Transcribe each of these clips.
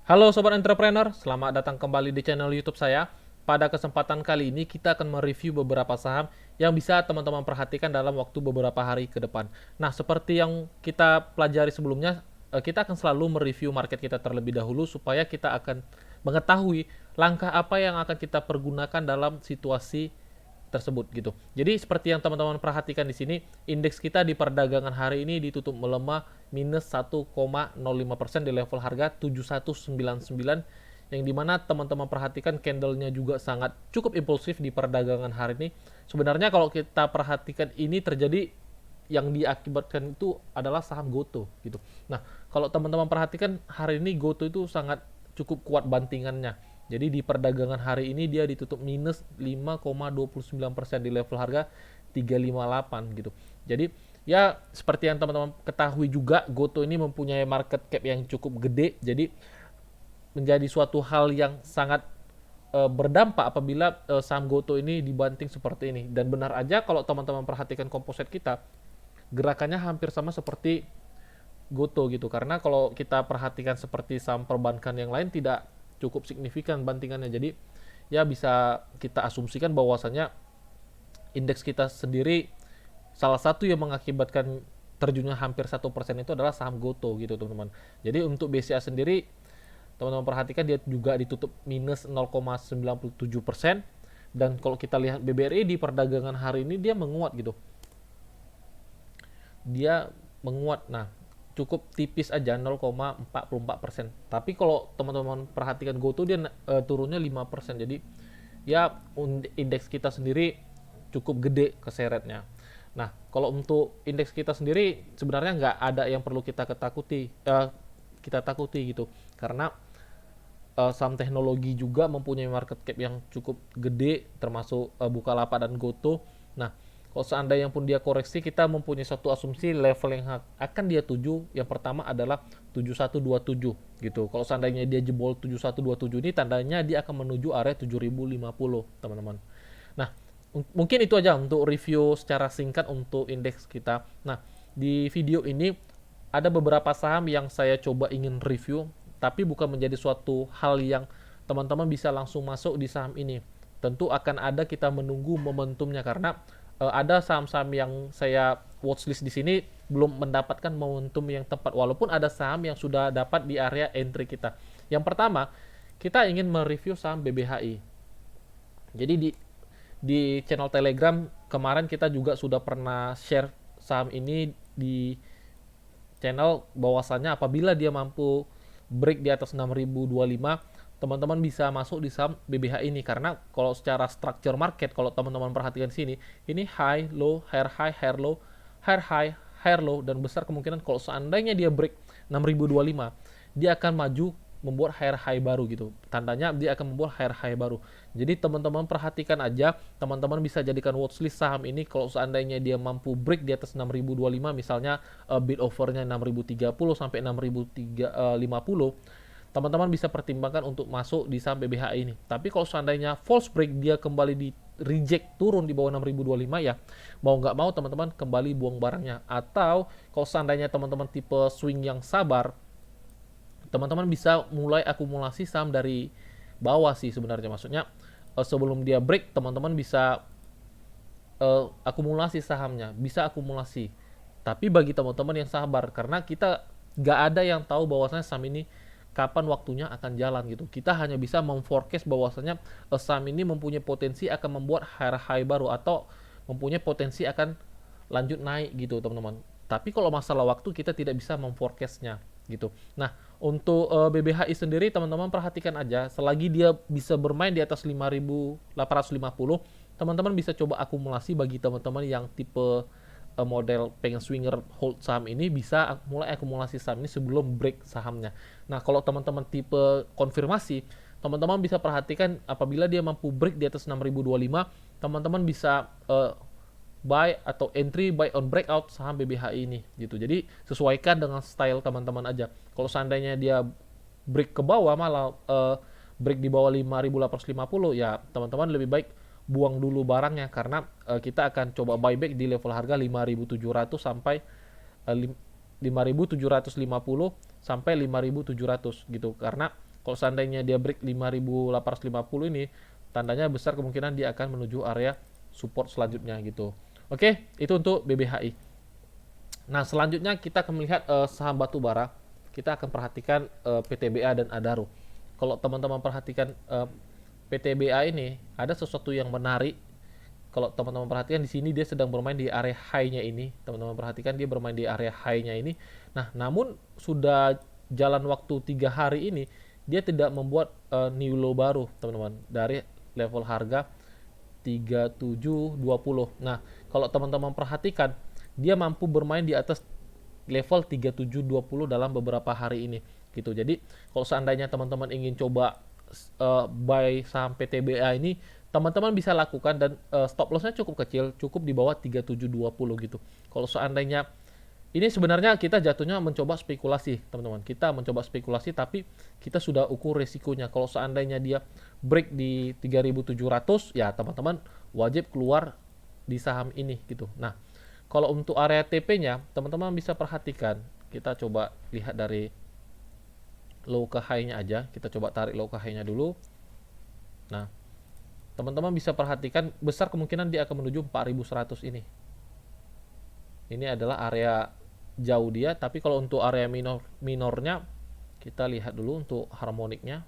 Halo Sobat Entrepreneur, selamat datang kembali di channel YouTube saya. Pada kesempatan kali ini kita akan mereview beberapa saham yang bisa teman-teman perhatikan dalam waktu beberapa hari ke depan. Nah, seperti yang kita pelajari sebelumnya, kita akan selalu mereview market kita terlebih dahulu supaya kita akan mengetahui langkah apa yang akan kita pergunakan dalam situasi tersebut gitu. Jadi seperti yang teman-teman perhatikan di sini, indeks kita di perdagangan hari ini ditutup melemah minus 1,05% di level harga 7199, yang dimana teman-teman perhatikan candlenya juga sangat cukup impulsif di perdagangan hari ini. Sebenarnya kalau kita perhatikan ini terjadi yang diakibatkan itu adalah saham GoTo gitu. Nah, kalau teman-teman perhatikan hari ini GoTo itu sangat cukup kuat bantingannya. Jadi di perdagangan hari ini dia ditutup minus 5,29% di level harga 358 gitu. Jadi ya seperti yang teman-teman ketahui juga, GoTo ini mempunyai market cap yang cukup gede. Jadi menjadi suatu hal yang sangat berdampak apabila saham GoTo ini dibanting seperti ini. Dan benar aja kalau teman-teman perhatikan komposit kita, gerakannya hampir sama seperti GoTo gitu. Karena kalau kita perhatikan seperti saham perbankan yang lain tidak cukup signifikan bantingannya. Jadi ya bisa kita asumsikan bahwasanya indeks kita sendiri salah satu yang mengakibatkan terjunnya hampir 1% itu adalah saham GoTo gitu teman-teman. Jadi untuk BCA sendiri teman-teman perhatikan dia juga ditutup minus 0,97%, dan kalau kita lihat BBRI di perdagangan hari ini dia menguat gitu. Dia menguat. Nah, cukup tipis aja 0,44%. Tapi kalau teman-teman perhatikan GoTo dia turunnya 5%. Jadi ya indeks kita sendiri cukup gede keseretnya. Nah, kalau untuk indeks kita sendiri sebenarnya nggak ada yang perlu kita takuti gitu, karena saham teknologi juga mempunyai market cap yang cukup gede, termasuk Bukalapak dan GoTo. Nah, kalau seandainya pun dia koreksi, kita mempunyai satu asumsi level yang akan dia tuju. Yang pertama adalah 7127 gitu. Kalau seandainya dia jebol 7127 ini, tandanya dia akan menuju area 7050, teman-teman. Nah, mungkin itu aja untuk review secara singkat untuk indeks kita. Nah, di video ini ada beberapa saham yang saya coba ingin review, tapi bukan menjadi suatu hal yang teman-teman bisa langsung masuk di saham ini. Tentu akan ada kita menunggu momentumnya, karena ada saham-saham yang saya watchlist di sini belum mendapatkan momentum yang tepat, walaupun ada saham yang sudah dapat di area entry kita. Yang pertama, kita ingin mereview saham BBHI. Jadi di channel Telegram kemarin kita juga sudah pernah share saham ini di channel, bahwasannya apabila dia mampu break di atas 6025, teman-teman bisa masuk di saham BBH ini. Karena kalau secara structure market, kalau teman-teman perhatikan sini, ini high low higher low higher low, dan besar kemungkinan kalau seandainya dia break 6025, dia akan maju membuat high baru gitu. Tandanya dia akan membuat high baru. Jadi teman-teman perhatikan aja, teman-teman bisa jadikan watchlist saham ini. Kalau seandainya dia mampu break di atas 6025, misalnya bid overnya 6030 sampai 6050, teman-teman bisa pertimbangkan untuk masuk di saham BBH ini. Tapi kalau seandainya false break, dia kembali di reject turun di bawah 6025, ya mau nggak mau teman-teman kembali buang barangnya. Atau kalau seandainya teman-teman tipe swing yang sabar, teman-teman bisa mulai akumulasi saham dari bawah sih sebenarnya. Maksudnya sebelum dia break, teman-teman bisa akumulasi sahamnya, bisa akumulasi. Tapi bagi teman-teman yang sabar, karena kita nggak ada yang tahu bahwasanya saham ini kapan waktunya akan jalan gitu. Kita hanya bisa memforecast bahwasanya saham ini mempunyai potensi akan membuat high baru, atau mempunyai potensi akan lanjut naik gitu teman-teman. Tapi kalau masalah waktu kita tidak bisa memforecastnya gitu. Nah, untuk BBHI sendiri teman-teman perhatikan aja, selagi dia bisa bermain di atas 5.850, teman-teman bisa coba akumulasi. Bagi teman-teman yang tipe model pengen swinger hold saham ini, bisa mulai akumulasi saham ini sebelum break sahamnya. Nah, kalau teman-teman tipe konfirmasi, teman-teman bisa perhatikan apabila dia mampu break di atas 6025, teman-teman bisa buy atau entry buy on breakout saham BBHI ini gitu. Jadi sesuaikan dengan style teman-teman aja. Kalau seandainya dia break ke bawah, malah break di bawah 5.850, ya teman-teman lebih baik buang dulu barangnya, karena kita akan coba buyback di level harga 5.700 sampai 5.750 sampai 5.700 gitu. Karena Kalau seandainya dia break 5.850 ini, tandanya besar kemungkinan dia akan menuju area support selanjutnya gitu. Oke, itu untuk BBHI. Nah, selanjutnya kita akan melihat saham batu bara. Kita akan perhatikan PTBA dan Adaro. Kalau teman-teman perhatikan PTBA ini, ada sesuatu yang menarik. Kalau teman-teman perhatikan di sini dia sedang bermain di area high-nya ini. Teman-teman perhatikan dia bermain di area high-nya ini. Nah, namun sudah jalan waktu 3 hari ini, dia tidak membuat new low baru, teman-teman. Dari level harga 3720. Nah, kalau teman-teman perhatikan, dia mampu bermain di atas level 3720 dalam beberapa hari ini gitu. Jadi kalau seandainya teman-teman ingin coba buy saham PTBA ini, teman-teman bisa lakukan dan stop lossnya cukup kecil, cukup di bawah 3720 gitu. Kalau seandainya ini sebenarnya kita jatuhnya mencoba spekulasi, teman-teman. Kita mencoba spekulasi tapi kita sudah ukur resikonya. Kalau seandainya dia break di 3700, ya teman-teman wajib keluar di saham ini gitu. Nah, kalau untuk area TP-nya, teman-teman bisa perhatikan. Kita coba lihat dari low ke high-nya aja. Kita coba tarik low ke high-nya dulu. Nah, teman-teman bisa perhatikan besar kemungkinan dia akan menuju 4100 ini. Ini adalah area jauh dia, tapi kalau untuk area minornya kita lihat dulu untuk harmoniknya.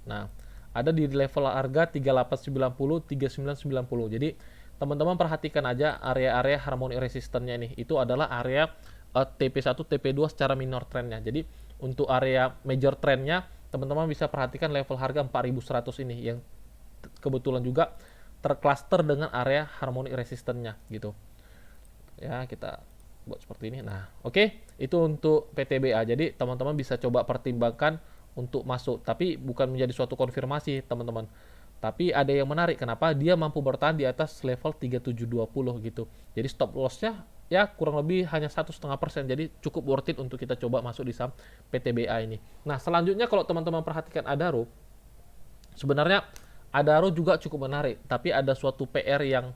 Nah, ada di level harga 3890, 3990. Jadi teman-teman perhatikan aja area-area harmonic resistannya ini. Itu adalah area TP1, TP2 secara minor trendnya. Jadi untuk area major trendnya, teman-teman bisa perhatikan level harga 4100 ini yang kebetulan juga tercluster dengan area harmonic resistannya gitu. Ya, kita buat seperti ini. Nah, oke, itu untuk PTBA. Jadi teman-teman bisa coba pertimbangkan untuk masuk, tapi bukan menjadi suatu konfirmasi, teman-teman. Tapi ada yang menarik, kenapa dia mampu bertahan di atas level 3720 gitu. Jadi stop lossnya ya kurang lebih hanya 1,5%. Jadi cukup worth it untuk kita coba masuk di saham PTBA ini. Nah, selanjutnya kalau teman-teman perhatikan Adaro, sebenarnya Adaro juga cukup menarik, tapi ada suatu PR yang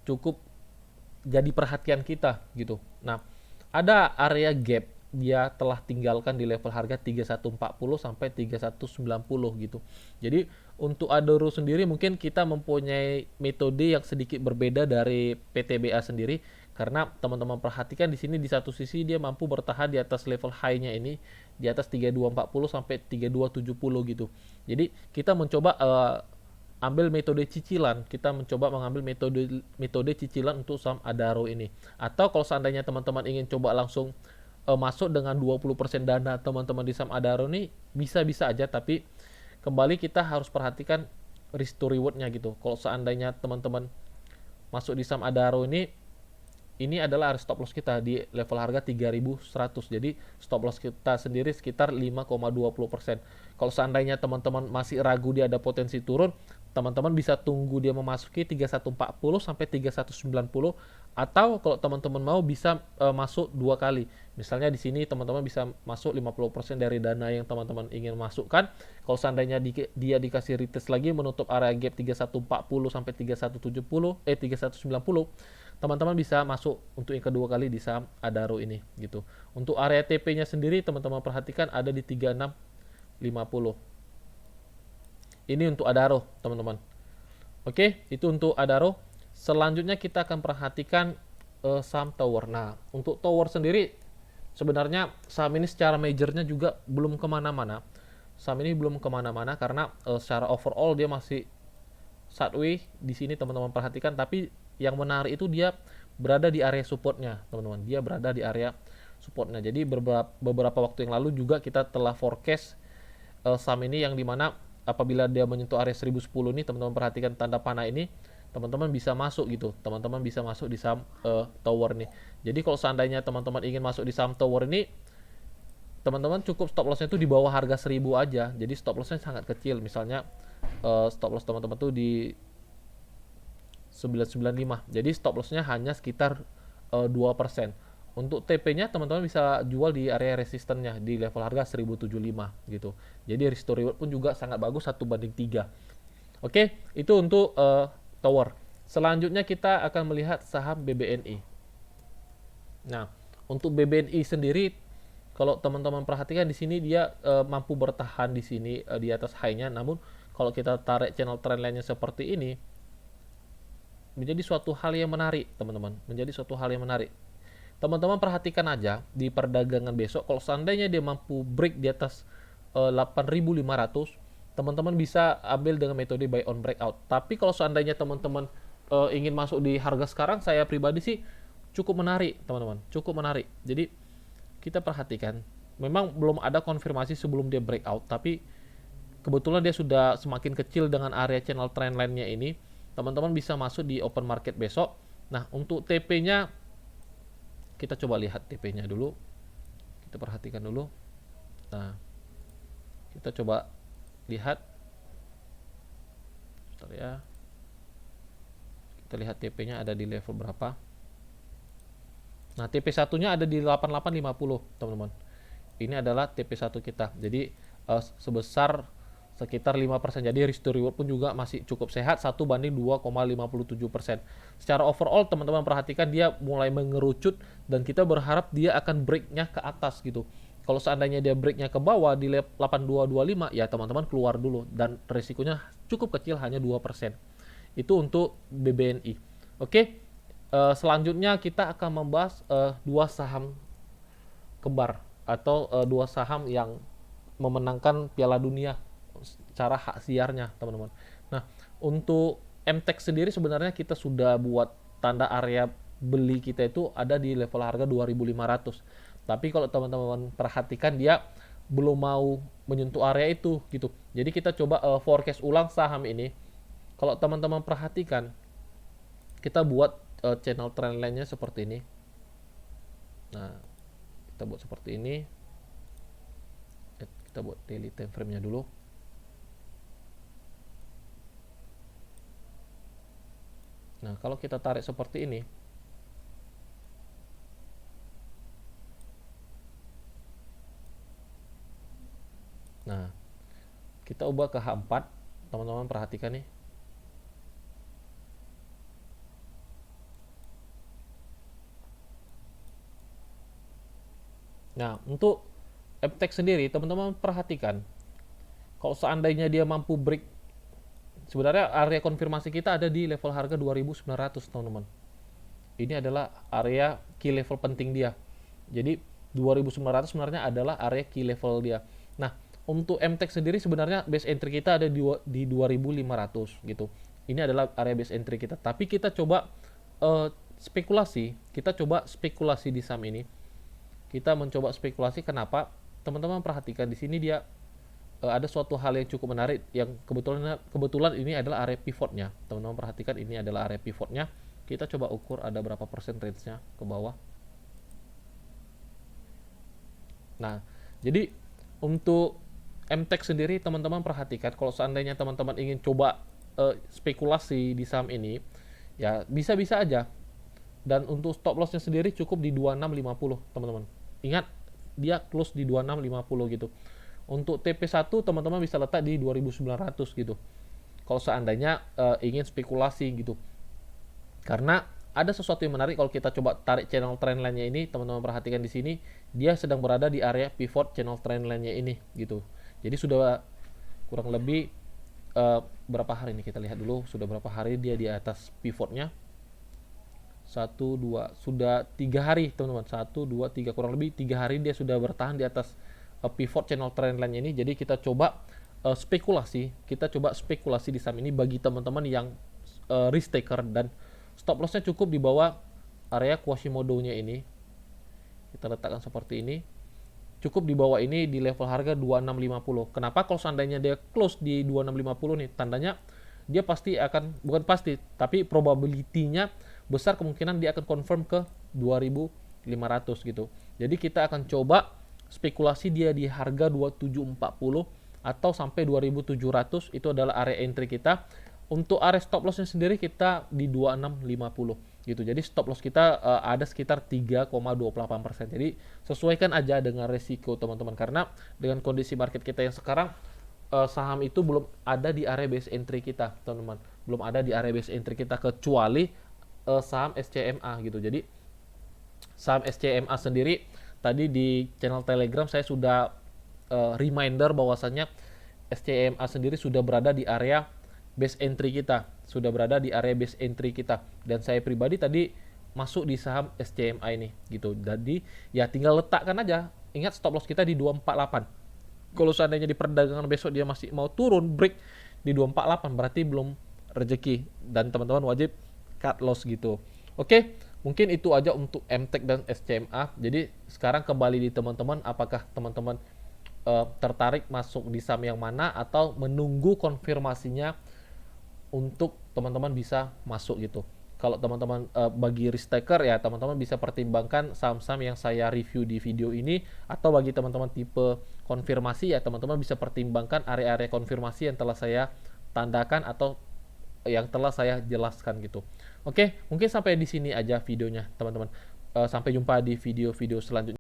cukup jadi perhatian kita gitu. Nah, ada area gap dia telah tinggalkan di level harga 3140 sampai 3190 gitu. Jadi untuk Adaro sendiri mungkin kita mempunyai metode yang sedikit berbeda dari PTBA sendiri, karena teman-teman perhatikan di sini di satu sisi dia mampu bertahan di atas level high-nya ini di atas 3240 sampai 3270 gitu. Jadi kita mencoba ambil metode cicilan, kita mencoba mengambil metode cicilan untuk saham Adaro ini. Atau kalau seandainya teman-teman ingin coba langsung masuk dengan 20% dana teman-teman di saham Adaro ini, bisa-bisa aja, tapi kembali kita harus perhatikan risk to reward-nya gitu. Kalau seandainya teman-teman masuk di saham Adaro ini adalah stop loss kita di level harga 3100. Jadi stop loss kita sendiri sekitar 5,20%. Kalau seandainya teman-teman masih ragu dia ada potensi turun, teman-teman bisa tunggu dia memasuki 3140 sampai 3190, atau kalau teman-teman mau bisa masuk 2 kali. Misalnya di sini teman-teman bisa masuk 50% dari dana yang teman-teman ingin masukkan. Kalau seandainya dia dikasih retest lagi menutup area gap 3140 sampai 3190, teman-teman bisa masuk untuk yang kedua kali di saham Adaro ini gitu. Untuk area TP-nya sendiri teman-teman perhatikan ada di 3650. Ini untuk Adaro, teman-teman. Oke, itu untuk Adaro. Selanjutnya kita akan perhatikan saham Tower. Nah, untuk Tower sendiri sebenarnya saham ini secara majornya juga belum kemana-mana. Saham ini belum kemana-mana karena secara overall dia masih sideways di sini, teman-teman perhatikan. Tapi yang menarik itu dia berada di area supportnya, teman-teman. Dia berada di area supportnya. Jadi beberapa waktu yang lalu juga kita telah forecast saham ini yang dimana apabila dia menyentuh area 1010 ini, teman-teman perhatikan tanda panah ini, teman-teman bisa masuk gitu. Teman-teman bisa masuk di saham Tower ini. Jadi kalau seandainya teman-teman ingin masuk di saham Tower ini, teman-teman cukup stop lossnya itu di bawah harga 1000 aja. Jadi stop lossnya sangat kecil. Misalnya stop loss teman-teman tuh di 995. Jadi stop lossnya hanya sekitar 2%. Untuk TP-nya teman-teman bisa jual di area resistannya di level harga 1075 gitu. Jadi risk to reward pun juga sangat bagus, 1/3. Oke, itu untuk Tower. Selanjutnya kita akan melihat saham BBNI. Nah, Untuk BBNI sendiri, kalau teman-teman perhatikan di sini dia mampu bertahan di sini di atas high-nya, namun kalau kita tarik channel trendline-nya seperti ini, menjadi suatu hal yang menarik, teman-teman. Menjadi suatu hal yang menarik. Teman-teman perhatikan aja di perdagangan besok, kalau seandainya dia mampu break di atas 8.500, teman-teman bisa ambil dengan metode buy on breakout. Tapi kalau seandainya teman-teman ingin masuk di harga sekarang, saya pribadi sih cukup menarik, teman-teman. Cukup menarik. Jadi kita perhatikan, memang belum ada konfirmasi sebelum dia breakout, tapi kebetulan dia sudah semakin kecil dengan area channel trendline-nya ini. Teman-teman bisa masuk di open market besok. Nah, untuk TP-nya kita coba lihat TP-nya dulu. Kita perhatikan dulu. Nah, kita coba lihat. Bentar ya. Kita lihat TP-nya ada di level berapa. Nah, TP1-nya ada di 8850, teman-teman. Ini adalah TP1 kita. Jadi sebesar sekitar 5%. Jadi risk to reward pun juga masih cukup sehat, 1:2,57%. Secara overall, teman-teman perhatikan dia mulai mengerucut dan kita berharap dia akan break-nya ke atas gitu. Kalau seandainya dia break-nya ke bawah di 8225, ya teman-teman keluar dulu dan risikonya cukup kecil, hanya 2%. Itu untuk BBNI. Oke, selanjutnya kita akan membahas dua saham kembar atau dua saham yang memenangkan Piala Dunia secara hak siarnya, teman-teman. Nah, untuk MTEK sendiri sebenarnya kita sudah buat tanda area beli kita itu ada di level harga 2.500. Tapi kalau teman-teman perhatikan dia belum mau menyentuh area itu gitu. Jadi kita coba forecast ulang saham ini. Kalau teman-teman perhatikan, kita buat channel trendline-nya seperti ini. Nah, kita buat seperti ini. Kita buat daily time frame-nya dulu. Nah, kalau kita tarik seperti ini, nah, kita ubah ke H4, teman-teman perhatikan nih. Nah, untuk MTEK sendiri, teman-teman perhatikan, kalau seandainya dia mampu break, sebenarnya area konfirmasi kita ada di level harga 2.900, teman-teman. Ini adalah area key level penting dia. Jadi 2.900 sebenarnya adalah area key level dia. Nah, untuk MTEK sendiri sebenarnya base entry kita ada di 2.500 gitu. Ini adalah area base entry kita. Tapi kita coba spekulasi, di saham ini. Kita mencoba spekulasi. Kenapa? Teman-teman perhatikan di sini dia ada suatu hal yang cukup menarik yang kebetulan ini adalah area pivotnya. Teman-teman perhatikan ini adalah area pivotnya. Kita coba ukur ada berapa persen range-nya ke bawah. Nah, jadi untuk MTEK sendiri teman-teman perhatikan, kalau seandainya teman-teman ingin coba spekulasi di saham ini, ya bisa-bisa aja. Dan untuk stop loss-nya sendiri cukup di 2650, teman-teman. Ingat, dia close di 2650 gitu. Untuk TP1 teman-teman bisa letak di 2900 gitu. Kalau seandainya ingin spekulasi gitu. Karena ada sesuatu yang menarik kalau kita coba tarik channel trendline-nya ini, teman-teman perhatikan di sini, dia sedang berada di area pivot channel trendline-nya ini gitu. Jadi sudah kurang lebih berapa hari ini kita lihat dulu, sudah berapa hari dia di atas pivotnya. 1, 2, sudah 3 hari teman-teman. 1, 2, 3, kurang lebih 3 hari dia sudah bertahan di atas pivot channel trendline ini. Jadi kita coba spekulasi di saham ini bagi teman-teman yang risk taker dan stop loss-nya cukup di bawah area Quasimodo-nya ini. Kita letakkan seperti ini. Cukup di bawah ini di level harga 2650. Kenapa? Kalau seandainya dia close di 2650 nih, tandanya dia pasti akan, bukan pasti, tapi probability-nya besar kemungkinan dia akan confirm ke 2500 gitu. Jadi kita akan coba spekulasi dia di harga 2740 atau sampai 2700, itu adalah area entry kita. Untuk area stop loss-nya sendiri kita di 2650 gitu. Jadi stop loss kita ada sekitar 3,28%. Jadi sesuaikan aja dengan resiko teman-teman, karena dengan kondisi market kita yang sekarang saham itu belum ada di area base entry kita, teman-teman. Belum ada di area base entry kita kecuali saham SCMA gitu. Jadi saham SCMA sendiri, tadi di channel Telegram saya sudah reminder bahwasannya SCMA sendiri sudah berada di area base entry kita, dan saya pribadi tadi masuk di saham SCMA ini gitu. Jadi ya tinggal letakkan aja, ingat stop loss kita di 248. Kalau seandainya di perdagangan besok dia masih mau turun break di 248, berarti belum rezeki dan teman-teman wajib cut loss gitu. Oke, mungkin itu aja untuk MTech dan SCMA. Jadi sekarang kembali di teman-teman, apakah teman-teman tertarik masuk di saham yang mana atau menunggu konfirmasinya untuk teman-teman bisa masuk gitu. Kalau teman-teman bagi risk taker ya teman-teman bisa pertimbangkan saham-saham yang saya review di video ini, atau bagi teman-teman tipe konfirmasi ya teman-teman bisa pertimbangkan area-area konfirmasi yang telah saya tandakan atau yang telah saya jelaskan gitu. Oke, mungkin sampai di sini aja videonya teman-teman. Sampai jumpa di video-video selanjutnya.